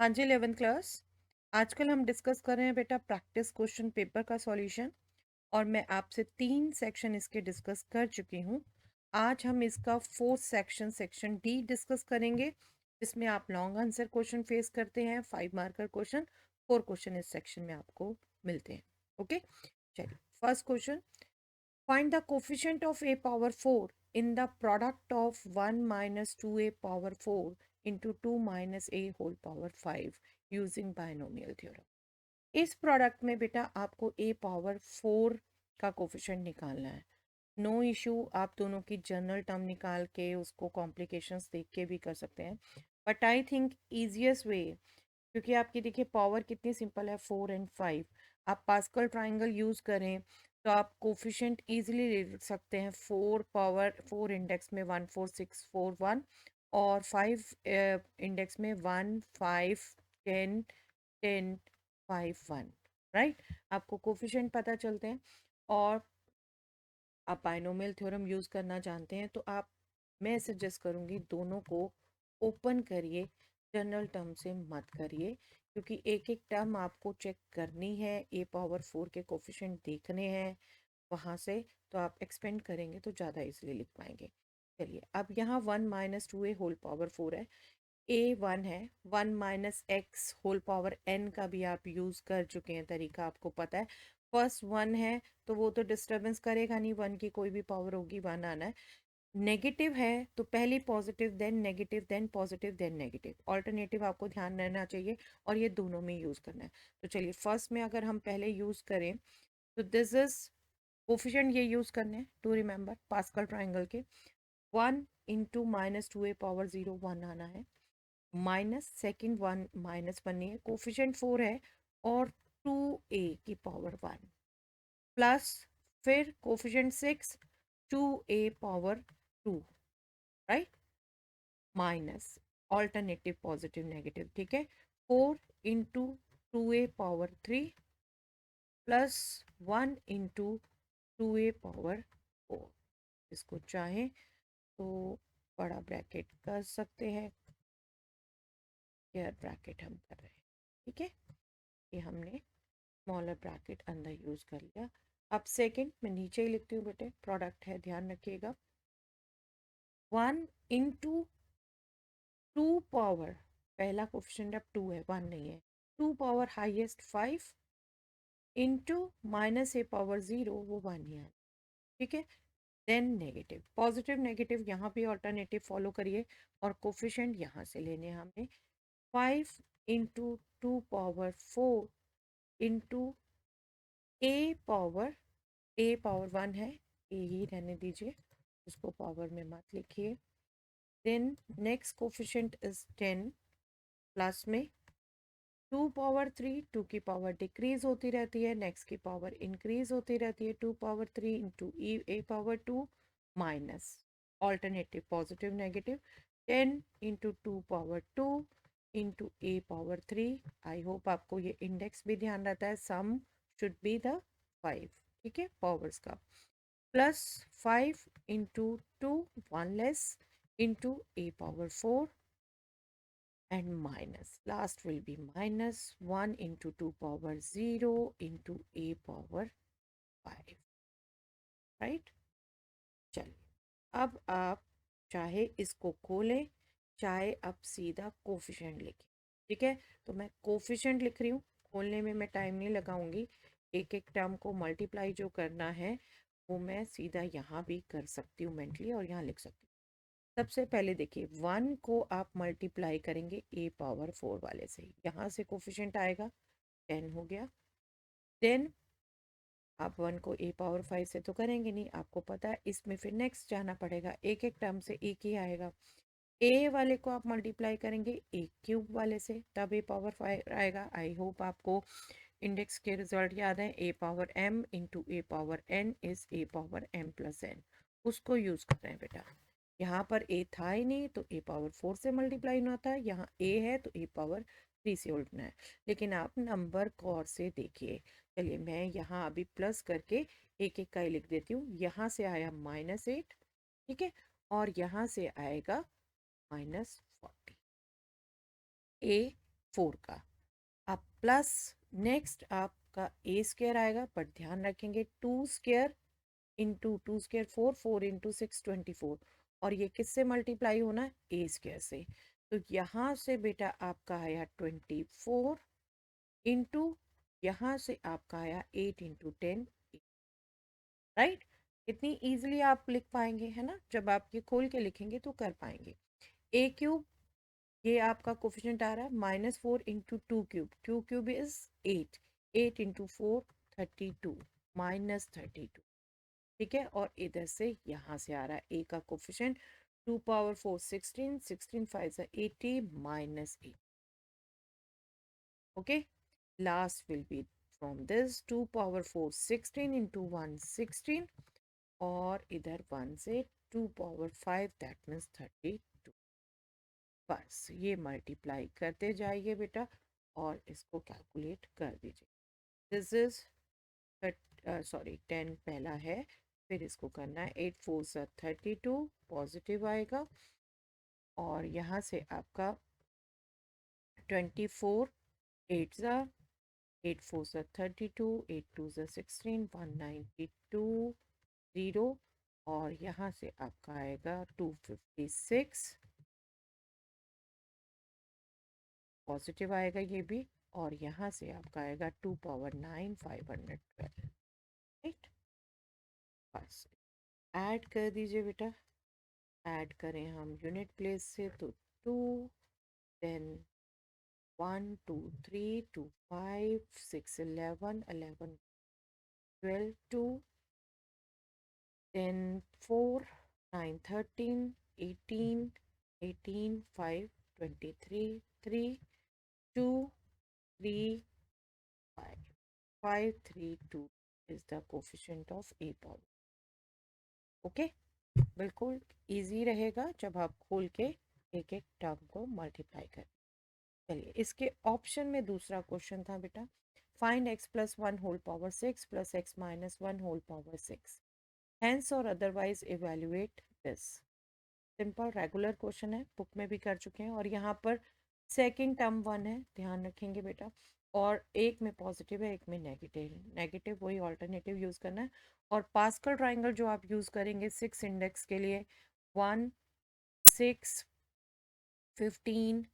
हाँ जी, 11th class. आजकल हम डिस्कस कर रहे हैं बेटा प्रैक्टिस क्वेश्चन पेपर का सॉल्यूशन। और मैं आपसे 3 सेक्शन इसके डिस्कस कर चुकी हूँ। आज हम इसका fourth section section D discuss करेंगे, जिसमें आप लॉन्ग आंसर क्वेश्चन फेस करते हैं। 5 मार्कर क्वेश्चन, 4 क्वेश्चन इस सेक्शन में आपको मिलते हैं। ओके, चलिए first question. Find the coefficient of a power 4 in the product of 1 minus 2a power 4 into 2 minus a whole power 5 using binomial theorem। इस product में बेटा आपको a पावर 4 का कोफिशिएंट निकालना है। नो इशू, आप दोनों की जनरल टर्म निकाल के उसको कॉम्प्लिकेशंस देख के भी कर सकते हैं, but I think easiest way, क्योंकि आपकी देखिए पावर कितनी सिंपल है, 4 और 5। आप पास्कल ट्राइंगल यूज़ करें तो आप कोफिशिएंट इजीली ले सकते हैं। 4 पावर 4 इंडेक्स में 1 4 6 4 1, और 5 इंडेक्स में 1 5 10 10 5 1। राइट, आपको कोफिशिएंट पता चलते हैं। और आप बाइनोमियल थ्योरम यूज़ करना जानते हैं तो आप, मैं सजेस्ट करूँगी दोनों को ओपन करिए, जनरल टर्म से मत करिए, क्योंकि एक एक टर्म आपको चेक करनी है, ए पावर 4 के कोफिशिएंट देखने हैं वहाँ से, तो आप एक्सपेंड करेंगे तो ज़्यादा इजीली लिख पाएंगे। चलिए, अब यहाँ 1 माइनस 2a होल पावर 4 है, ए 1 है। 1 minus x whole power n का भी आप यूज़ कर चुके हैं, तरीका आपको पता है। फर्स्ट 1 है तो वो तो डिस्टर्बेंस करेगा नहीं, 1 की कोई भी पावर होगी 1 आना है। नेगेटिव है तो पहली positive then negative then positive then negative, alternative आपको ध्यान रहना चाहिए, और ये दोनों में यूज़ करना है। तो चलिए फर्स्ट में अगर हम पहले यूज़ करें तो दिस इज कोफिशिएंट, ये यूज़ करने हैं टू रिमेंबर पास्कल ट्राइंगल के। 1 इंटू माइनस 2a पावर 0 1 आना है, माइनस सेकेंड 1 माइनस 1 नहीं है, कोफिशिएंट 4 है, और 2a की पावर 1 प्लस, फिर coefficient 6 2a power 2, right, minus alternative positive negative, ठीक है। 4 into 2a power 3 plus 1 into 2a power 4। इसको चाहें तो बड़ा ब्रैकेट कर सकते हैं, स्क्वायर ब्रैकेट हम कर रहे हैं, ठीक है। ये हमने स्मॉलर ब्रैकेट अंदर यूज कर लिया। अब सेकंड मैं नीचे ही लिखती हूँ बेटे, प्रोडक्ट है, ध्यान रखिएगा। 1 इंटू 2 पावर, पहला कोफिशिएंट अब 2 है, 1 नहीं है, 2 पावर हाईएस्ट 5 इंटू माइनस ए पावर 0, वो 1 ही है, ठीक है। देन नेगेटिव पॉजिटिव नेगेटिव, यहाँ पे ऑल्टरनेटिव फॉलो करिए, और कोफिशिएंट यहाँ से लेने हैं हमने। 5 into 2 power 4 into a power 1 है, ए ही रहने दीजिए, उसको पावर में मत लिखिए। Then next coefficient is 10, plus में 2 पावर 3, 2 की पावर डिक्रीज होती रहती है, नेक्स्ट की पावर इंक्रीज होती रहती है, 2 power 3 into a power 2 minus alternative positive negative 10 into 2 power 2 into a power 3। I hope आपको ये इंडेक्स भी ध्यान रहता है, सम शुड बी द 5, ठीक है, पावर्स का। Plus 5 into 2 1 less into a power 4, and minus last will be minus 1 into 2 power 0 into a power 5, right। चलिए, अब आप चाहे इसको खोलें, चाहे अब सीधा कोफिशिएंट लिखें, ठीक है। तो मैं कोफिशिएंट लिख रही हूँ, खोलने में मैं टाइम नहीं लगाऊंगी, एक एक टर्म को मल्टीप्लाई जो करना है वो मैं सीधा यहाँ भी कर सकती हूँ मेंटली, और यहाँ लिख सकती हूँ। सबसे पहले देखिए 1 को आप मल्टीप्लाई करेंगे ए पावर 4 वाले से, यहाँ से कोफिशिएंट आएगा 10 हो गया। देन आप 1 को ए पावर 5 से तो करेंगे नहीं, आपको पता है इसमें फिर नेक्स्ट जाना पड़ेगा, एक एक टर्म से एक ही आएगा। ए वाले को आप मल्टीप्लाई करेंगे ए क्यूब वाले से, तब ए पावर 5 आएगा। आई होप आपको इंडेक्स के रिजल्ट याद है, a power m into a power n is a power m plus n, उसको यूज कर रहे हैं बेटा। यहाँ पर ए था ही नहीं तो ए पावर 4 से मल्टीप्लाई होना था, यहाँ ए है तो ए पावर 3 से उल्टना है, लेकिन आप नंबर गौर से देखिए। चलिए मैं यहाँ अभी प्लस करके एक एक का ही लिख देती हूँ। यहाँ से आया -8, ठीक है, और यहाँ से आएगा -40। ए 4 का। अब प्लस नेक्स्ट आपका ए स्क्वायर आएगा, बट ध्यान रखेंगे 2 स्क्वायर इंटू 2 स्क्वायर 4, 4 इंटू 6 24, और ये किससे मल्टीप्लाई होना है, ए स्क्वायर से। तो यहाँ से बेटा आपका आया 24 इंटू, यहाँ से आपका आया 8 इंटू 10, राइट। इतनी इजीली आप लिख पाएंगे, है ना, जब आप ये खोल के लिखेंगे तो कर पाएंगे। ए क्यूब, ये आपका कोफिशिएंट आ रहा है -4 into 2 cube, 2 cube is 8, 8 into 4 32 -32, ठीक है। और इधर से यहाँ से आ रहा है ए का coefficient 2 power 4 16, 16 5 80 -8, okay. Last will be from this 2 power 4 16 into 1 16, और इधर 1 से 2 पावर 5 दैट मीन्स 32। बस ये मल्टीप्लाई करते जाइए बेटा और इसको कैलकुलेट कर दीजिए। दिस इज सॉरी 10 पहला है, फिर इसको करना है 8 4 सा 32 पॉजिटिव आएगा, और यहाँ से आपका 24 8 सा 8 4 सा 32, 8 2 सा 16 192 0, और यहाँ से आपका आएगा 256 पॉजिटिव आएगा ये भी, और यहाँ से आपका आएगा 2 पावर 9 512, राइट। बस ऐड कर दीजिए बेटा, ऐड करें हम यूनिट प्लेस से तो 2, then 1 2 3 2 5 6 11 11 12 2, then 4 9 13 18 18 5 23 3 2 3 5 5 3 2 is the coefficient of a power, okay. बिल्कुल इजी रहेगा जब आप खोल के एक एक टर्म को मल्टीप्लाई करें। चलिए इसके ऑप्शन में दूसरा क्वेश्चन था बेटा, find x plus 1 whole power 6 plus x minus 1 whole power 6, hence और otherwise evaluate this. Simple regular question है, बुक में भी कर चुके हैं, और यहाँ पर सेकंड टर्म 1 है, ध्यान रखेंगे बेटा, और एक में पॉजिटिव है एक में नेगेटिव, नेगेटिव वही ऑल्टरनेटिव यूज़ करना है। और पास्कल ट्राइंगल जो आप यूज़ करेंगे 6 इंडेक्स के लिए, 1 6 15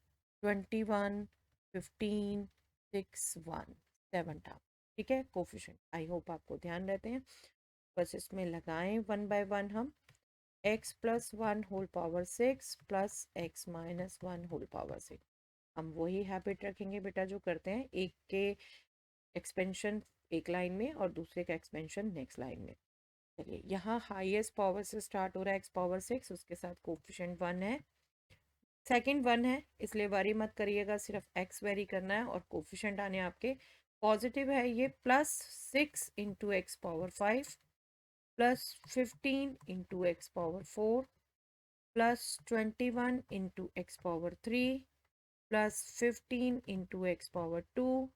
21 15 6 1 7 टर्म, ठीक है। कोफिशिएंट आई होप आपको ध्यान रहते हैं, बस इसमें लगाएं वन बाय वन हम। x plus 1 whole power 6 plus x minus 1 whole power 6, हम वही हैबिट रखेंगे बेटा जो करते हैं, एक के एक्सपेंशन एक लाइन में और दूसरे का एक्सपेंशन नेक्स्ट लाइन में। चलिए यहाँ हाईएस्ट पावर से स्टार्ट हो रहा है x पावर 6, उसके साथ कोफिशिएंट 1 है, सेकंड 1 है, इसलिए वरी मत करिएगा, सिर्फ x वेरी करना है, और कोफिशिएंट आने आपके पॉजिटिव है ये, plus 6 into x power 5 plus 15 into x power 4 plus 21 into x power 3 plus 15 into x power 2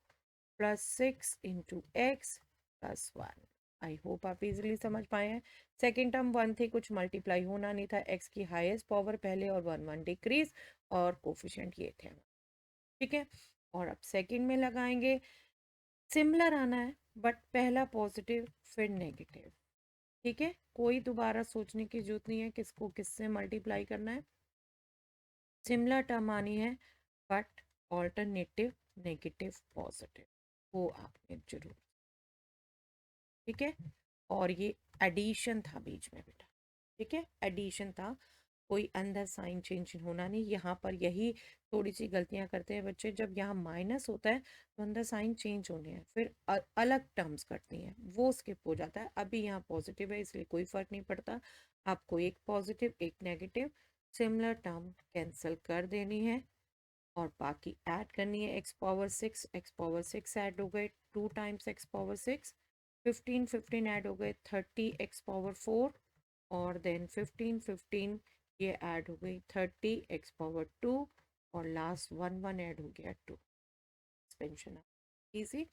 plus 6 into x plus 1। I hope आप इजीली समझ पाए हैं। सेकेंड टर्म 1 थी, कुछ मल्टीप्लाई होना नहीं था, एक्स की हाईएस्ट पावर पहले और 1 1 डिक्रीज, और कोफिशिएंट ये थे, ठीक है। और अब सेकंड में लगाएंगे, सिमिलर आना है, बट पहला पॉजिटिव फिर नेगेटिव, ठीक है। कोई दोबारा सोचने की जरूरत नहीं है किसको किससे मल्टीप्लाई करना है, सिमिलर टर्म आनी है, बट ऑल्टरनेटिव नेगेटिव पॉजिटिव, वो आपने जरूर, ठीक है। और ये एडिशन था बीच में बेटा, ठीक है, एडिशन था, कोई अंदर साइन चेंज होना नहीं। यहाँ पर यही थोड़ी सी गलतियाँ करते हैं बच्चे, जब यहाँ माइनस होता है तो अंदर साइन चेंज होने हैं, फिर अलग टर्म्स करती हैं, वो स्किप हो जाता है। अभी यहाँ पॉजिटिव है इसलिए कोई फर्क नहीं पड़ता, आपको एक पॉजिटिव एक नेगेटिव सिमिलर टर्म कैंसिल कर देनी है, और बाकी ऐड करनी है। एक्स पावर सिक्स ऐड हो गए 2 टाइम्स एक्स पावर 6, 15 15 ऐड हो गए 30 एक्स पावर 4, और देन 15 15 ये ऐड हो गई 30 एक्स पावर 2, और लास्ट 1 1 ऐड हो गया 2, एक्सपेंशन इजी।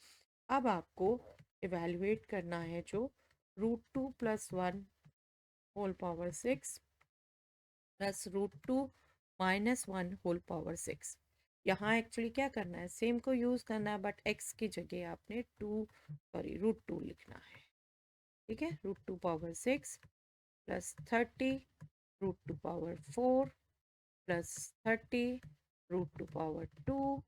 अब आपको इवेल्युएट करना है जो √2 plus 1 whole power 6 plus √2 minus 1 whole power 6, यहाँ एक्चुअली क्या करना है, सेम को यूज करना है, बट एक्स की जगह आपने √2 लिखना है। ठीक है, √2⁻6 प्लस 30 √2⁻4 प्लस 30 √2⁻2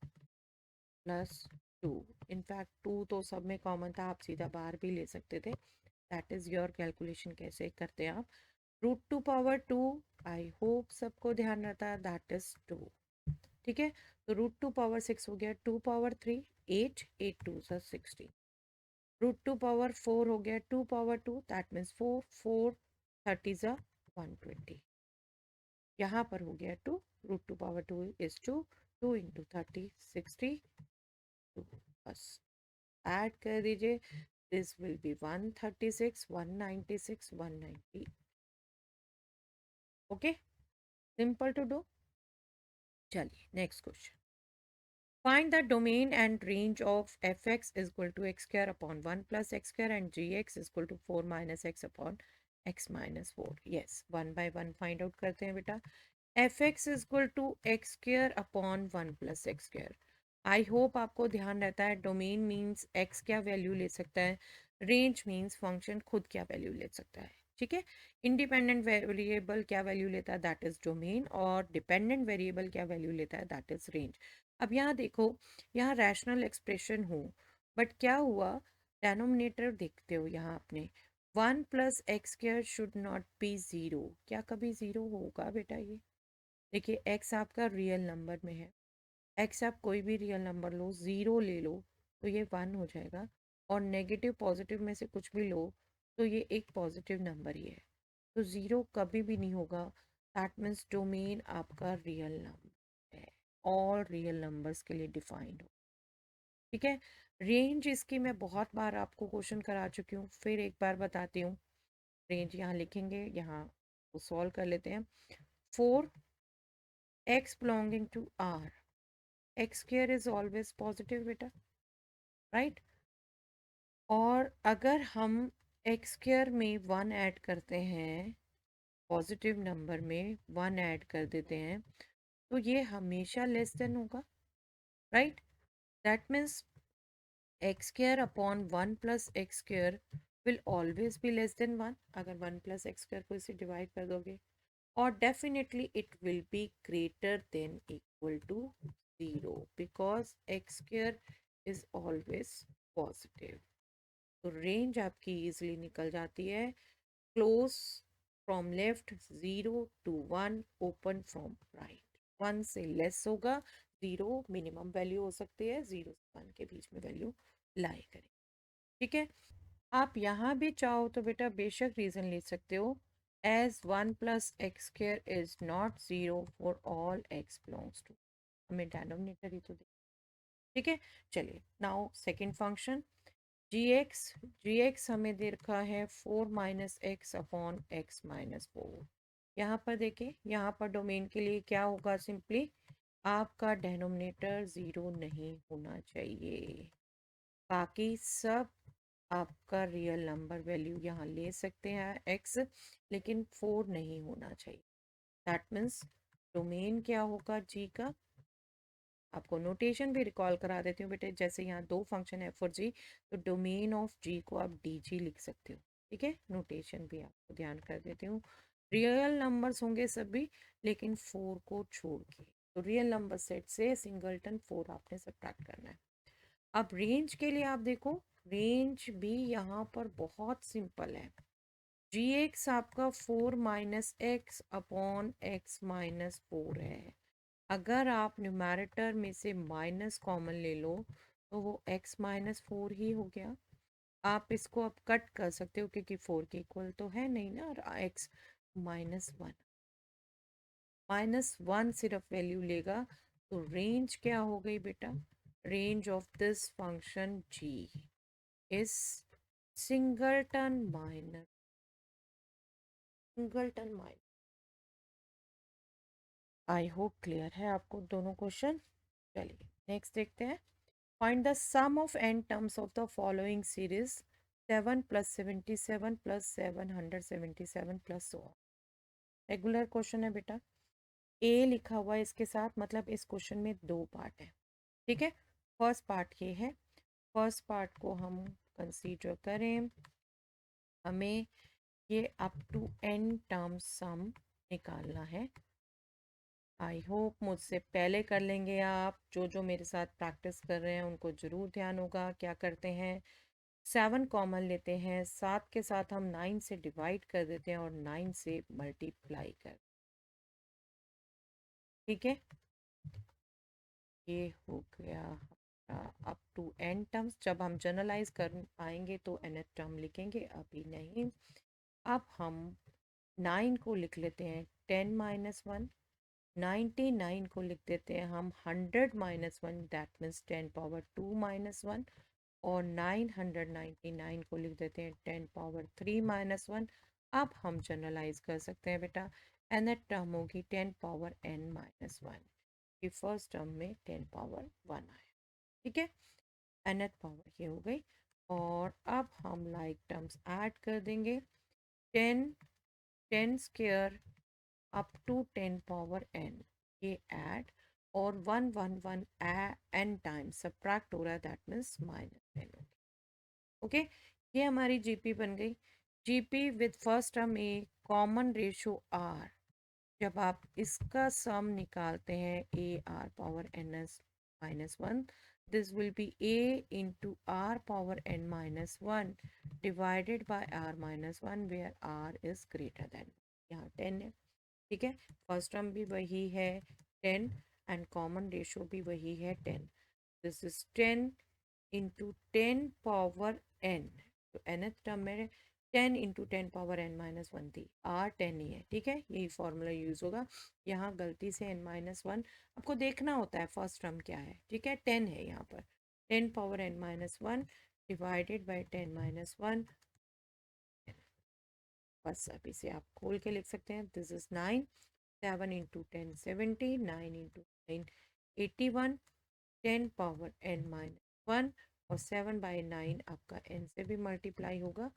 प्लस 2। इनफैक्ट 2 तो सब में कॉमन था, आप सीधा बाहर भी ले सकते थे। दैट इज योर कैलकुलेशन, कैसे करते हैं आप। √2⁻2, आई होप सबको ध्यान रहता है, दैट इज 2। ठीक है, तो √2⁻6 हो गया 2⁻3, 8, 8 2 16। √2⁻4 हो गया 2⁻2, दैट मीन्स 4, 4 30 120। यहाँ पर हो गया 2, √2⁻2 इज 2, 2 इंटू 30 60, 2 बस ऐड कर दीजिए। This will be 136, 196, 190। Okay, simple to do. चलिए next question. Find the domain and range of fx is equal to x square upon 1 plus x square and gx is equal to 4 minus x upon x minus 4. Yes, one by one find out करते हैं बेटा। fx is equal to x square upon 1 plus x square. I hope आपको ध्यान रहता है, domain means x क्या value ले सकता है, रेंज मीन्स फंक्शन खुद क्या वैल्यू ले सकता है। ठीक है, इंडिपेंडेंट वेरिएबल क्या वैल्यू लेता है, दैट इज डोमेन, और डिपेंडेंट वेरिएबल क्या वैल्यू लेता है, दैट इज रेंज। अब यहाँ देखो, यहाँ रैशनल एक्सप्रेशन हो, बट क्या हुआ, डेनोमिनेटर देखते हो यहाँ आपने 1 plus x square should not be 0। क्या कभी 0 होगा बेटा? ये देखिए, एक्स आपका रियल नंबर में है, एक्स आप कोई भी रियल नंबर लो, 0 ले लो तो ये 1 हो जाएगा, और नेगेटिव पॉजिटिव में से कुछ भी लो तो ये एक पॉजिटिव नंबर ही है, तो 0 कभी भी नहीं होगा। दैट मीन्स डोमेन आपका रियल नंबर है, ऑल रियल नंबर्स के लिए डिफाइंड हो। ठीक है, रेंज इसकी मैं बहुत बार आपको क्वेश्चन करा चुकी हूँ, फिर एक बार बताती हूँ। रेंज यहाँ लिखेंगे, यहाँ को सॉल्व कर लेते हैं। 4 x belonging to R, x square is always positive बेटा, राइट। और अगर हम एक्स स्क्वायर में 1 ऐड करते हैं, पॉजिटिव नंबर में 1 ऐड कर देते हैं, तो ये हमेशा लेस देन होगा, right. That means x square upon 1 plus x square will always be less than 1, अगर 1 प्लस एक्स स्क्वायर को इसे डिवाइड कर दोगे, और definitely it will be greater than equal to 0, because x square is always positive. तो range आपकी easily निकल जाती है, close from left 0 to 1, open from right. 1 से लेस होगा, 0 मिनिमम वैल्यू हो सकती है, 0 से 1 के बीच में वैल्यू लाई करें। ठीक है, आप यहाँ भी चाहो तो बेटा बेशक रीजन ले सकते हो, as 1 plus x square is not 0 for all x belongs to, हमें डेनोमिनेटर ही तो दे। ठीक है, चलिए now second function g x हमें दे रखा है 4 minus x upon x minus 4। यहाँ पर देखिए, यहाँ पर डोमेन के लिए क्या होगा, सिंपली आपका डेनोमिनेटर 0 नहीं होना चाहिए, बाकी सब आपका रियल नंबर वैल्यू यहाँ ले सकते हैं एक्स, लेकिन 4 नहीं होना चाहिए। दैट मीन्स डोमेन क्या होगा जी का, आपको नोटेशन भी रिकॉल करा देती हूँ बेटे, जैसे यहाँ दो फंक्शन है फॉर जी, तो डोमेन ऑफ जी को आप डी जी लिख सकते हो। ठीक है, नोटेशन भी आपको ध्यान कर देती हूँ, रियल नंबर्स होंगे सभी, लेकिन 4 को छोड़ के, तो रियल नंबर सेट से सिंगलटन 4 आपने सब्ट्रैक्ट करना है। अब रेंज के लिए आप देखो, रेंज भी यहाँ पर बहुत सिंपल है, जी एक्स आपका 4 minus x upon x minus 4 है, अगर आप न्यूमैरेटर में से माइनस कॉमन ले लो तो वो x माइनस 4 ही हो गया। आप इसको अब कट कर सकते हो क्योंकि 4 के इक्वल तो है नहीं ना, और x -1 सिर्फ वैल्यू लेगा, तो रेंज क्या हो गई बेटा, range of this function g is singleton minus. I hope clear है आपको दोनों क्वेश्चन। चलिए नेक्स्ट देखते हैं। Find the sum of n terms of the following series 7 plus 77 plus 777 plus so on। Regular question है बेटा, ए लिखा हुआ है इसके साथ, मतलब इस क्वेश्चन में दो पार्ट है। ठीक है, फर्स्ट पार्ट ये है, फर्स्ट पार्ट को हम कंसीडर करें, हमें ये अप टू एन टर्म सम निकालना है। आई होप मुझसे पहले कर लेंगे आप, जो मेरे साथ प्रैक्टिस कर रहे हैं उनको ज़रूर ध्यान होगा। क्या करते हैं, 7 कॉमन लेते हैं, 7 के साथ हम 9 से डिवाइड कर देते हैं और 9 से मल्टीप्लाई कर, ठीक है। ये हो गया अप टू एन टर्म्स। जब हम जनरलाइज कर पाएंगे तो एन टर्म लिखेंगे, अभी नहीं। अब हम 9 को लिख लेते हैं 10 माइनस 1, 99 को लिख देते हैं हम 100 - 1, दैट मीन्स 10 पावर 2 माइनस 1, और 999 को लिख देते हैं 10 पावर 3 माइनस 1। अब हम जनरलाइज कर सकते हैं बेटा, एन टर्म होगी 10 पावर n माइनस 1, कि फर्स्ट टर्म में 10 पावर 1 आए, ठीक है। nth पावर ये हो गई, और अब हम लाइक टर्म्स ऐड कर देंगे, 10 10 square up to 10 power n, ये ऐड, और 1 1 1 n टाइम्स सब्ट्रैक्ट हो रहा है, that means minus n। Okay, ये हमारी जीपी बन गई। GP with first term a, common ratio r, जब आप इसका सम निकालते हैं a r power n s minus 1, this will be a into r power n minus 1 divided by r minus 1, where r is greater than, यहाँ 10 है, ठीक है। First term भी वही है 10, एंड कॉमन रेशो भी वही है 10। This is 10 into 10 power n, तो nth टर्म में 10 इंटू 10 पावर n माइनस 1 थी, r 10 ही है, ठीक है, यही फॉर्मूला यूज होगा। यहाँ गलती से n माइनस 1 आपको देखना होता है, फर्स्ट टर्म क्या है, ठीक है, 10 है यहाँ पर, 10 power n minus 1 divided by 10 minus 1, बस अब इसे आप खोल के लिख सकते हैं, this is 9, 7 into 10 70, 9 into 9 81, 10 power n minus 1, और 7/9 आपका n से भी मल्टीप्लाई होगा।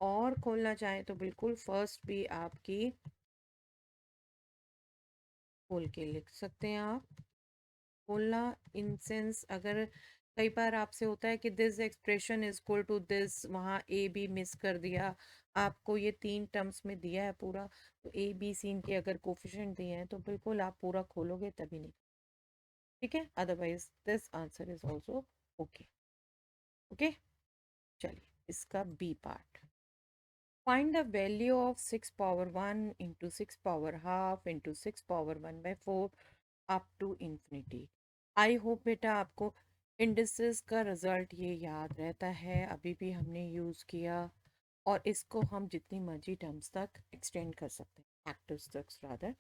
और खोलना चाहें तो बिल्कुल फर्स्ट भी आपकी खोल के लिख सकते हैं आप। खोलना इन सेंस, अगर कई बार आपसे होता है कि this expression is equal to this, वहाँ ए बी मिस कर दिया, आपको ये 3 टर्म्स में दिया है पूरा, तो ए बी सी इनके अगर कोफिशिएंट दिए हैं तो बिल्कुल आप पूरा खोलोगे तभी नहीं, ठीक है, otherwise this answer is also okay. Okay, चलिए इसका b part, find the value of 6 power 1 into 6 power half into 6 power 1 by 4 up to infinity। I hope बेटा आपको इंडिसेस का रिजल्ट ये याद रहता है, अभी भी हमने यूज़ किया, और इसको हम जितनी मर्जी टर्म्स तक एक्सटेंड कर सकते हैं, फैक्टर्स तक रादर।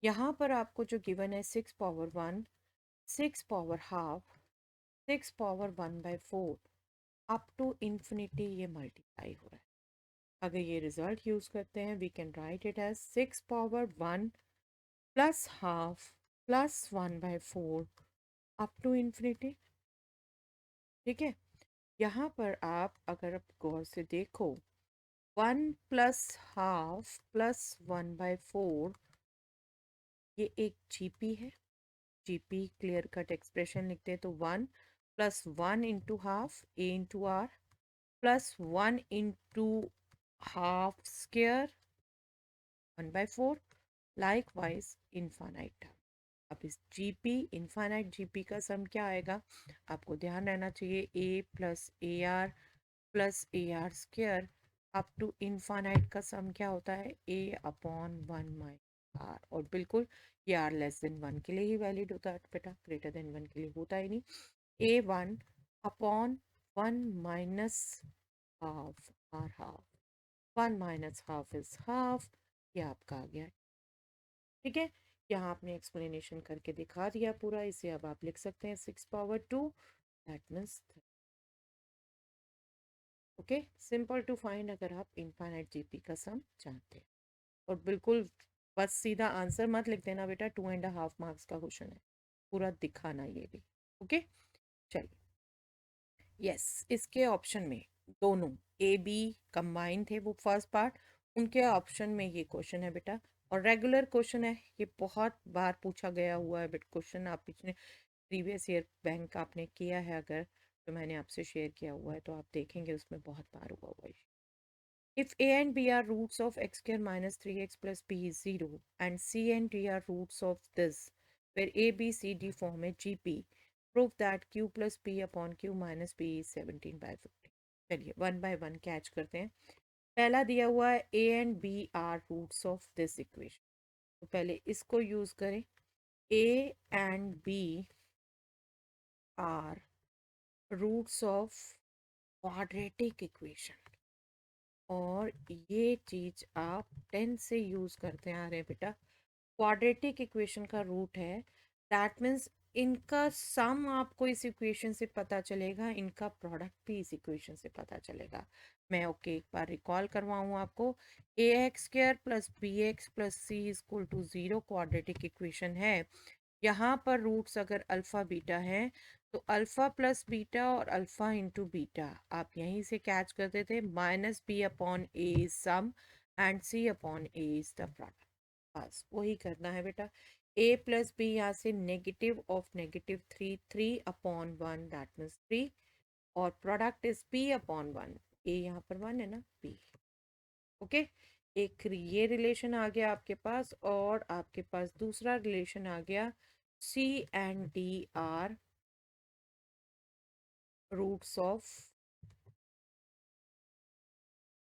यहाँ पर आपको जो गिवन है 6 power 1, 6 power half, 6 power 1 by 4 up to infinity, ये मल्टीप्लाई हो रहा है। अगर ये रिजल्ट यूज करते हैं, we can write it as 6 power 1 plus half plus 1/4 up to infinity, ठीक है। यहाँ पर आप अगर आप गौर से देखो, 1 प्लस हाफ प्लस 1/4, ये एक जीपी है, जीपी क्लियर कट एक्सप्रेशन लिखते हैं तो 1 plus 1 into half a into r plus 1 into half square 1/4, likewise infinite. अब इस जीपी इनफाइनाइट जीपी का सम क्या आएगा, आपको ध्यान रहना चाहिए, a plus a r plus a r square up to infinite का सम क्या होता है, ए अपॉन 1 माइनस आर, और बिल्कुल ये आर लेस देन 1 के लिए ही वैलिड होता है बेटा, ग्रेटर देन 1 के लिए होता ही नहीं। A 1 upon 1 minus half, r half, 1 minus half is half, ये आपका आ गया, ठीक है। यहाँ आपने एक्सप्लेनेशन करके दिखा दिया पूरा, इसे अब आप लिख सकते हैं 6 power 2, that means okay, simple to find अगर आप इनफाइनाइट जीपी का सम जानते हैं। और बिल्कुल बस सीधा आंसर मत लिख देना बेटा, 2.5 मार्क्स का क्वेश्चन है, पूरा दिखाना ये भी, ओके। चलिए, यस, इसके ऑप्शन में दोनों ए बी कंबाइन थे वो फर्स्ट पार्ट, उनके ऑप्शन में ये क्वेश्चन है बेटा, और रेगुलर क्वेश्चन है, ये बहुत बार पूछा गया हुआ है बट क्वेश्चन आप पिछले प्रीवियस ईयर बैंक आपने किया है अगर, तो मैंने आपसे शेयर किया हुआ है तो आप देखेंगे उसमें बहुत बार हुआ हुआ है। If a and b are roots of x square minus 3x plus b is 0 and c and d are roots of this, where a, b, c, d form a GP, prove that q plus p upon q minus p is 17 by 15. चलिए one by one catch करते हैं। पहला दिया हुआ है a and b are roots of this equation, तो पहले इसको यूज करें। a and b are roots of quadratic equation, और ये चीज आप 10 से यूज करते आ रहे हैं बेटा। क्वाड्रेटिक इक्वेशन का रूट है, दैट मीन्स इनका सम आपको इस इक्वेशन से पता चलेगा, इनका प्रोडक्ट भी इस इक्वेशन से पता चलेगा। मैं ओके एक बार रिकॉल करवाऊँ आपको। A x square plus b x plus c equal to 0 quadratic equation है। यहाँ पर रूट्स अगर अल्फ़ा बीटा हैं तो अल्फ़ा प्लस बीटा और अल्फ़ा इंटू बीटा आप यहीं से कैच करते थे। Minus b upon a is sum and c upon a is the product, बस वही करना है बेटा। ए प्लस बी यहाँ से negative of negative three, three upon one that means three, और product is b upon one, a यहाँ पर वन है ना, बी। ओके, एक ये रिलेशन आ गया आपके पास, और आपके पास दूसरा रिलेशन आ गया c and d are roots of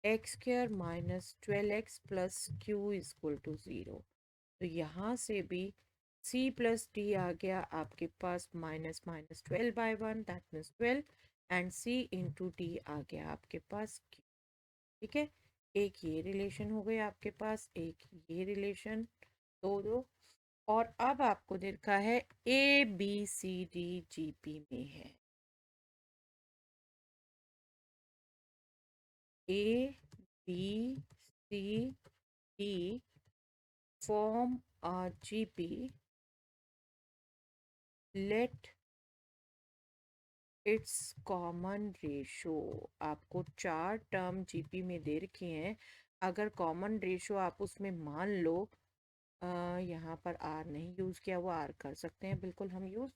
x square minus 12x plus q equal to 0। तो यहाँ से भी c प्लस डी आ गया आपके पास minus minus 12/1 that means 12, and c into d आ गया आपके पास q। ठीक है, एक ये रिलेशन हो गया आपके पास, एक ये रिलेशन, दो दो। और अब आपको देखा है a b c d GP पी में है। A b c d form a GP, let its common ratio, आपको चार टर्म जीपी में दे रखी हैं, अगर कॉमन रेशो आप उसमें मान लो, यहाँ पर आर नहीं यूज़ किया हुआ, आर कर सकते हैं बिल्कुल हम यूज़,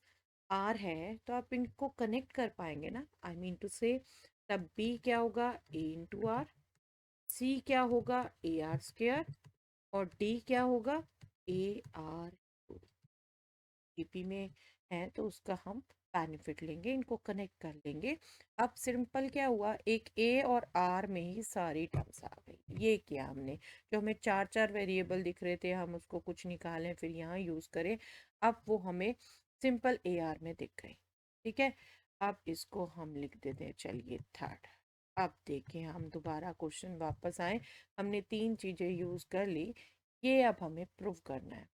आर है तो आप इनको कनेक्ट कर पाएंगे ना, आई मीन टू से। तब बी क्या होगा, ए इंटू आर, सी क्या होगा, ए आर स्क्र, और डी क्या होगा, ए आर जीपी में है तो उसका हम बेनिफिट लेंगे, इनको कनेक्ट कर लेंगे। अब सिंपल क्या हुआ, एक ए और आर में ही सारी टर्म्स आ गई। ये किया हमने, जो हमें चार चार वेरिएबल दिख रहे थे हम उसको कुछ निकालें फिर यहाँ यूज करें, अब वो हमें सिंपल ए आर में दिख गई। ठीक है, अब इसको हम लिख देते हैं, चलिए थर्ड। अब देखें हम दोबारा क्वेश्चन वापस आए, हमने तीन चीजें यूज कर ली, ये अब हमें प्रूव करना है।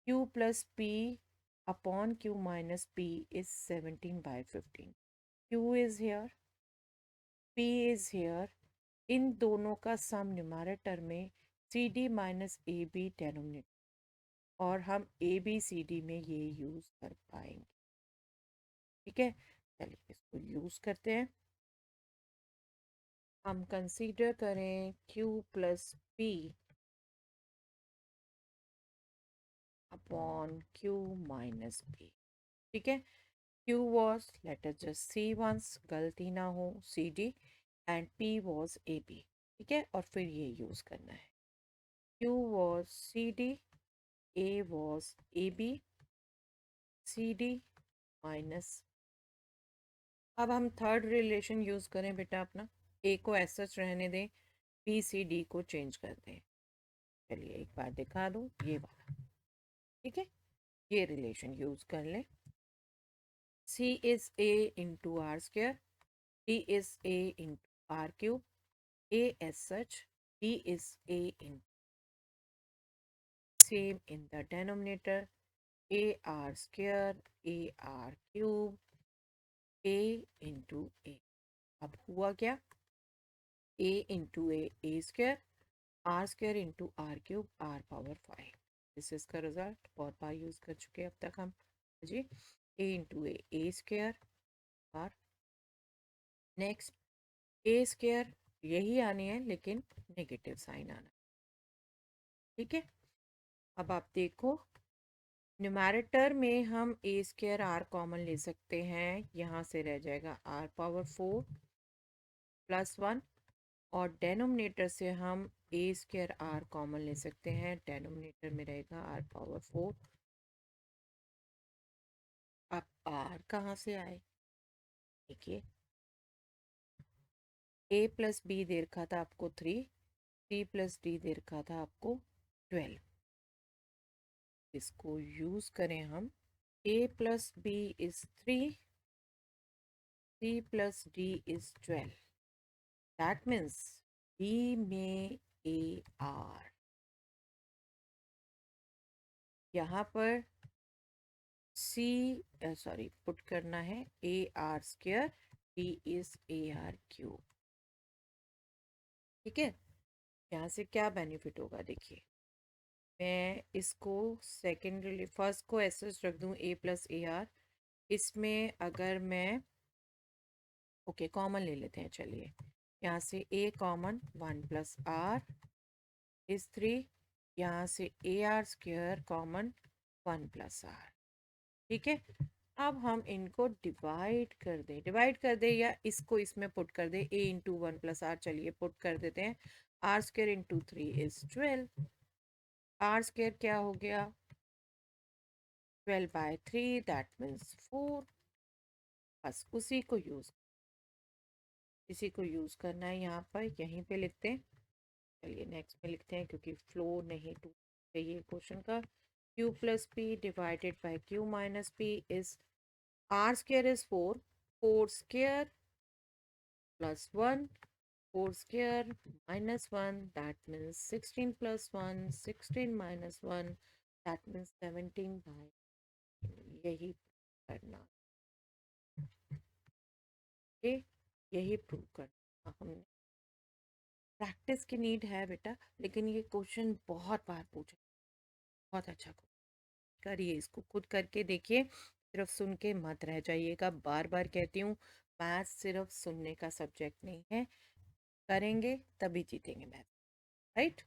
q plus P upon q minus p is 17 by 15. q is here, p is here, इन दोनों का सम न्यूमरेटर में, c d minus a b denominator, और हम ए बी सी डी में ये यूज कर पाएंगे। ठीक है, चलिए इसको यूज करते हैं। हम कंसीडर करें q plus P upon q minus p। ठीक है, Q was, let us just see once, गलती ना हो, c d, and P was a b. ठीक है, और फिर ये यूज करना है, Q was c d, A was a b, c d minus. अब हम थर्ड रिलेशन यूज करें बेटा अपना, ए को ऐसा रहने दें, बी सी डी को चेंज कर दें। चलिए एक बार दिखा दूं, ये वाला। ठीक है, ये रिलेशन यूज कर लें, C is A into R square, D is A into R cube, A as such, D is A in same in the denominator, A R square, A R cube, A into A। अब हुआ क्या, A into A square, R square into R cube, R power 5। This इसका result बहुत बार use कर चुके हैं अब तक हम जी। A into A square, R, next A square, यही आनी है लेकिन नेगेटिव साइन आना। ठीक है, अब आप देखो, न्यूमैरेटर में हम ए स्क्र आर कॉमन ले सकते हैं, यहाँ से रह जाएगा आर पावर 4 प्लस 1, और डेनोमिनेटर से हम ए स्क्र आर कॉमन ले सकते हैं, डेनोमिनेटर में रहेगा आर पावर 4। अब आर कहाँ से आए, देखिए ए प्लस बी दे रखा था आपको 3, 3 प्लस डी दे रखा था आपको 12। इसको यूज करें हम, a plus b is 3, c plus d is 12, that means b में a r, यहाँ पर c सॉरी पुट करना है a r square, d is a r cube. ठीक है, यहाँ से क्या बेनिफिट होगा देखिए, मैं इसको सेकेंडरी फर्स्ट को ऐसे रख दूँ a प्लस ए आर, इसमें अगर मैं ओके कॉमन ले लेते हैं, चलिए यहाँ से a common 1 plus r is 3, यहाँ से a r square common 1 plus r. ठीक है, अब हम इनको डिवाइड कर दे या इसको इसमें पुट कर दे, a इंटू 1 प्लस आर, चलिए पुट कर देते हैं, r square into 3 is 12, r square क्या हो गया 12/3, दैट मीन्स 4। बस इसी को यूज़ करना है, यहाँ पर यहीं पे लिखते हैं, चलिए नेक्स्ट में लिखते हैं क्योंकि फ्लो नहीं टूट चाहिए क्वेश्चन का। q plus p divided by q minus p is r square is 4, 4 square plus 1, 4 square minus 1, that means 16 plus 1, 16 minus 1, that means 17/, यही करना है, यही प्रूव करना हमने। प्रैक्टिस की नीड है बेटा, लेकिन ये क्वेश्चन बहुत बार पूछा, बहुत अच्छा करिए, इसको खुद करके देखिए, सिर्फ सुन के मत रह जाइएगा। बार बार कहती हूँ, मैथ्स सिर्फ सुनने का सब्जेक्ट नहीं है, करेंगे तभी जीतेंगे math, right.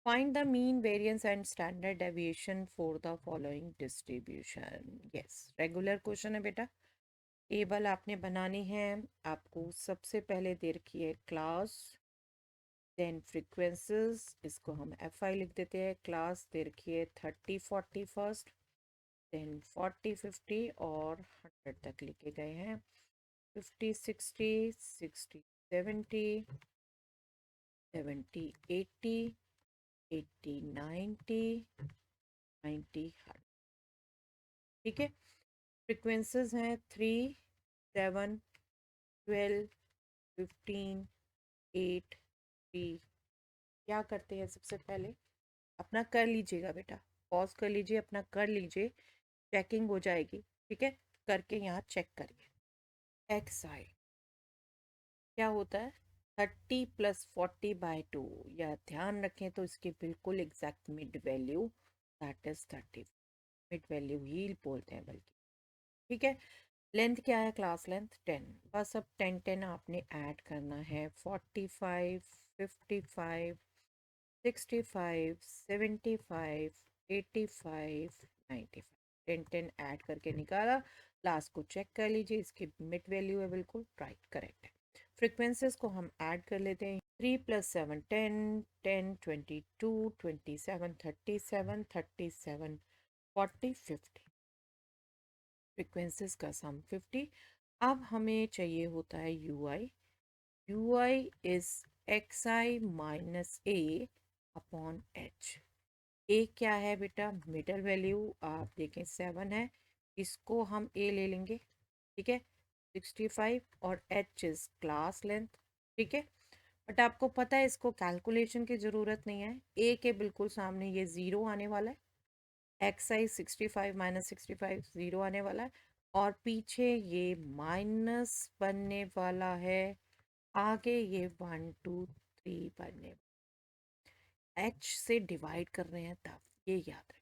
Find the mean variance and standard deviation for the following distribution. Yes, regular question है बेटा, टेबल आपने बनानी है। आपको सबसे पहले दे रखी है क्लास, देन फ्रीक्वेंसीज, इसको हम एफ आई लिख देते हैं, क्लास दे रखी है 30 40 फर्स्ट, देन 40 50 और 100 तक लिखे गए हैं, 50 60 60 70 70 80 80 90 90 100। ठीक है, फ्रीक्वेंसीज हैं 3 7 12 15 8 3। क्या करते हैं सबसे पहले, अपना कर लीजिएगा बेटा, पॉज कर लीजिए, अपना कर लीजिए, चेकिंग हो जाएगी। ठीक है, करके यहाँ चेक करिए, एक्स आई क्या होता है 30 प्लस 40/2, या ध्यान रखें तो इसके बिल्कुल exact mid value, that is 30, mid value ही बोलते हैं बल्कि। ठीक है, लेंथ क्या है, क्लास लेंथ 10, बस अब 10 10 आपने ऐड करना है, 45 55 65 75 85 95, 10 10 ऐड करके निकाला, लास्ट को चेक कर लीजिए, इसकी मिड वैल्यू है बिल्कुल राइट, करेक्ट है। फ्रीक्वेंसीज को हम ऐड कर लेते हैं, 3 प्लस 7 10 10 22 27 37 37 40 50, फ्रीक्वेंसीज का सम 50। अब हमें चाहिए होता है u i is x i minus a upon h. A क्या है बेटा, मिडल वैल्यू आप देखें 7 है, इसको हम ए ले लेंगे। ठीक है, 65, और एच इज क्लास लेंथ। ठीक है, बट आपको पता है इसको कैलकुलेशन की ज़रूरत नहीं है, ए के बिल्कुल सामने ये ज़ीरो आने वाला है, एक्स आई 65 माइनस 65 ज़ीरो आने वाला है, और पीछे ये माइनस बनने वाला है, आगे ये 1 2 3 बनने, एच से डिवाइड कर रहे हैं तब, ये याद रखें।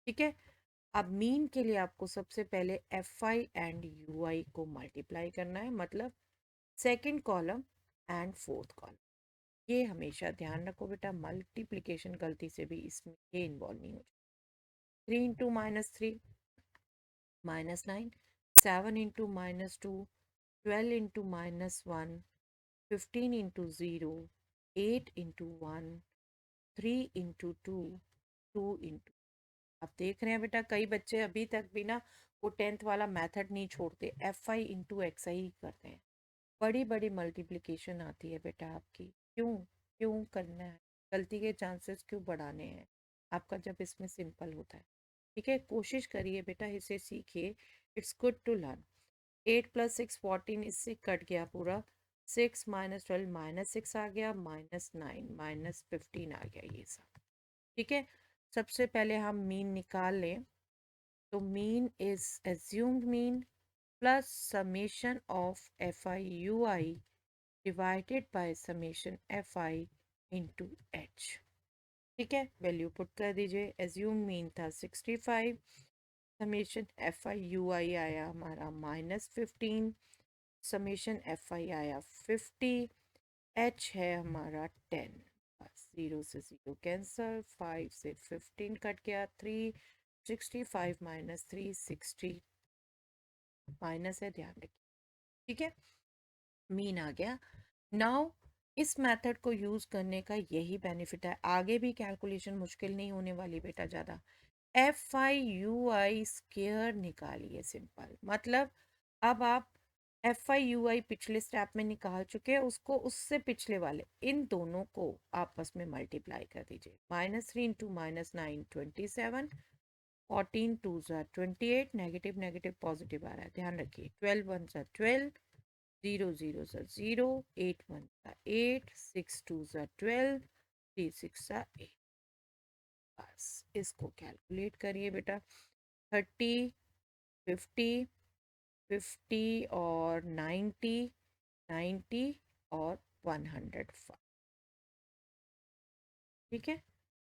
ठीक है, अब मीन के लिए आपको सबसे पहले एफ आई एंड यू आई को मल्टीप्लाई करना है, मतलब second column and fourth column. ये हमेशा ध्यान रखो बेटा, मल्टीप्लिकेशन गलती से भी इसमें ये इन्वॉल्व नहीं हो जाए। 3 into -3 -9, 7 into -2 12 into -1 15 into 0 8 into 1 3 into 2 2 into। अब देख रहे हैं बेटा, कई बच्चे अभी तक भी ना वो 10th वाला मेथड नहीं छोड़ते, FI into XI ही करते हैं। बड़ी बड़ी मल्टीप्लिकेशन आती है बेटा आपकी, क्यों क्यों करना है, गलती के चांसेस क्यों बढ़ाने हैं आपका, जब इसमें सिंपल होता है। ठीक है, कोशिश करिए बेटा, इसे सीखिए। It's good to learn. 8 + 6 14, इससे कट गया पूरा। 6 - 12 -6 आ गया, -9 -15 आ गया, ये सब। ठीक है, सबसे पहले हम मीन निकाल लें। तो mean is assumed mean plus summation of FI/UI divided by summation FI into H। ठीक है, वैल्यू पुट कर दीजिए। एज्यूम मीन था 65, समेशन FI/UI आया हमारा -15, समेशन FI आया 50, H है हमारा 10। बस 0 से 0 कैंसल, 5 से 15 कट गया, 3 65 -3 60 माइनस है, ध्यान रखिए। ठीक है, मीन आ गया। नाउ इस मेथड को यूज करने का यही बेनिफिट है, आगे भी कैलकुलेशन मुश्किल नहीं होने वाली बेटा ज़्यादा। FI/UI स्केयर निकालिए, सिंपल मतलब। अब आप FI/UI पिछले स्टेप में निकाल चुके हैं, उसको उससे पिछले वाले इन दोनों को आपस में मल्टीप्लाई कर दीजिए। -3 इंटू -9 27, 14 2 28, नेगेटिव नेगेटिव पॉजिटिव आ रहा है, ध्यान रखिए। 12 1 12, 0 0 0, 8 1 8, 6 2 12, 3 6 8। बस इसको कैलकुलेट करिए बेटा। 30 50 50 और 90 90 और 105। ठीक है,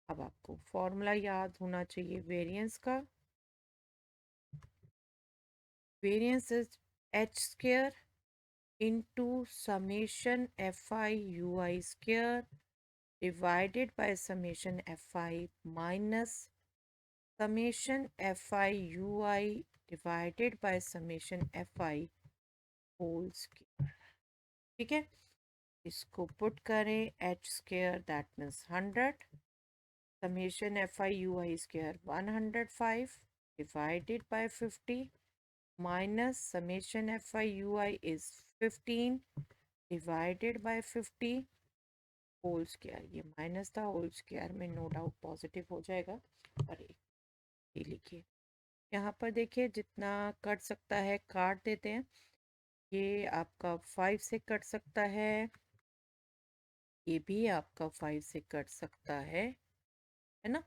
अब आपको फॉर्मूला याद होना चाहिए वेरिएंस का। Variance is H square into summation FI/UI square divided by summation FI minus summation FI/UI divided by summation FI whole square. ठीक है, इसको पुट करें। H square that means 100, summation FI/UI square 105 divided by 50 minus summation FI/UI is 15 divided by 50 whole square. ये minus था, whole square में no doubt positive हो जाएगा। और ये लिखिए, यहाँ पर देखिए जितना कट सकता है काट देते हैं। ये आपका 5 से कट सकता है, ये भी आपका 5 से कट सकता है ना।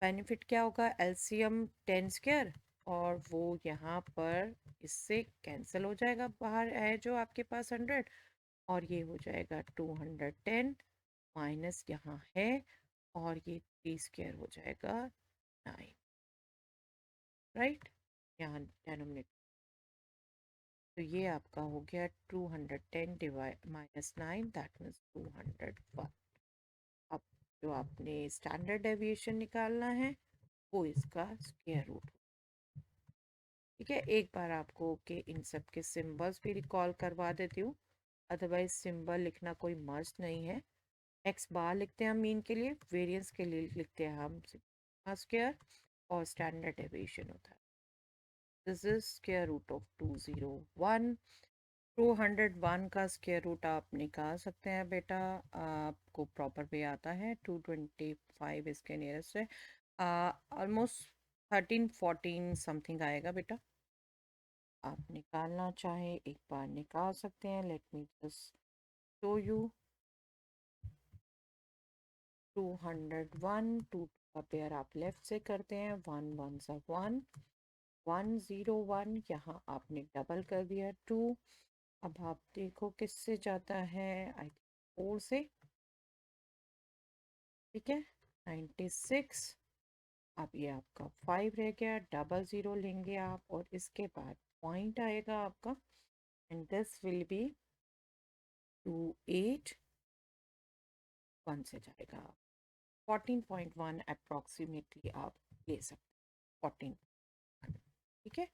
बेनिफिट क्या होगा, एलसीएम 10 स्क्वायर, और वो यहाँ पर इससे कैंसिल हो जाएगा, बाहर है जो आपके पास 100, और ये हो जाएगा 210 माइनस यहाँ है, और ये 3 स्क्वायर हो जाएगा 9, राइट, यहाँ डेनोमिनेटर। तो ये आपका हो गया 210 डिवाइड -9 दैट मीन्स 201। अब जो आपने स्टैंडर्ड डेविएशन निकालना है वो इसका स्क्वायर रूट। ठीक है, एक बार आपको के इन सब के सिंबल्स भी रिकॉल करवा देती हूँ, अदरवाइज सिंबल लिखना कोई मस्ट नहीं है। एक्स बार लिखते हैं हम मीन के लिए, वेरिएंस के लिए लिखते हैं हम स्क्वायर, और स्टैंडर्ड डेविएशन होता है। This is square root of 201। 201 का स्क्वायर रूट आप निकाल सकते हैं बेटा, आपको प्रॉपर वे आता है। 225 इसके नियरेस्ट है, ऑलमोस्ट 13 14 समथिंग आएगा बेटा। आप निकालना चाहें एक बार निकाल सकते हैं, let me just show you. 201, 2 का पेयर आप लेफ्ट से करते हैं, 1 1 सा 1, 101, यहाँ आपने डबल कर दिया 2। अब आप देखो किससे जाता है, आई थिंक 4 से। ठीक है, 96। अब ये आपका 5 रह गया, डबल ज़ीरो लेंगे आप, और इसके बाद पॉइंट आएगा आपका, एंड दिस विल बी 28 1 से जाएगा। 14.1 अप्रॉक्सीमेटली आप ले सकते हैं। 14, ठीक है।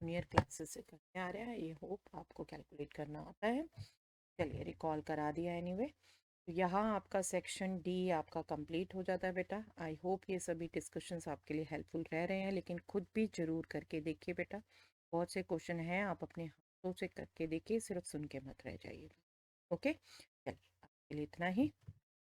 जूनियर क्लासेस से करने आ रहा है, ये होप आपको कैलकुलेट करना आता है। चलिए रिकॉल करा दिया एनीवे। तो यहाँ आपका सेक्शन डी आपका कंप्लीट हो जाता है बेटा। आई होप ये सभी डिस्कशंस आपके लिए हेल्पफुल रह रहे हैं, लेकिन खुद भी ज़रूर करके देखिए बेटा। बहुत से क्वेश्चन हैं, आप अपने हाथों से करके देखिए, सिर्फ सुन के मत रह जाइएगा। ओके, चलिए आपके लिए इतना ही।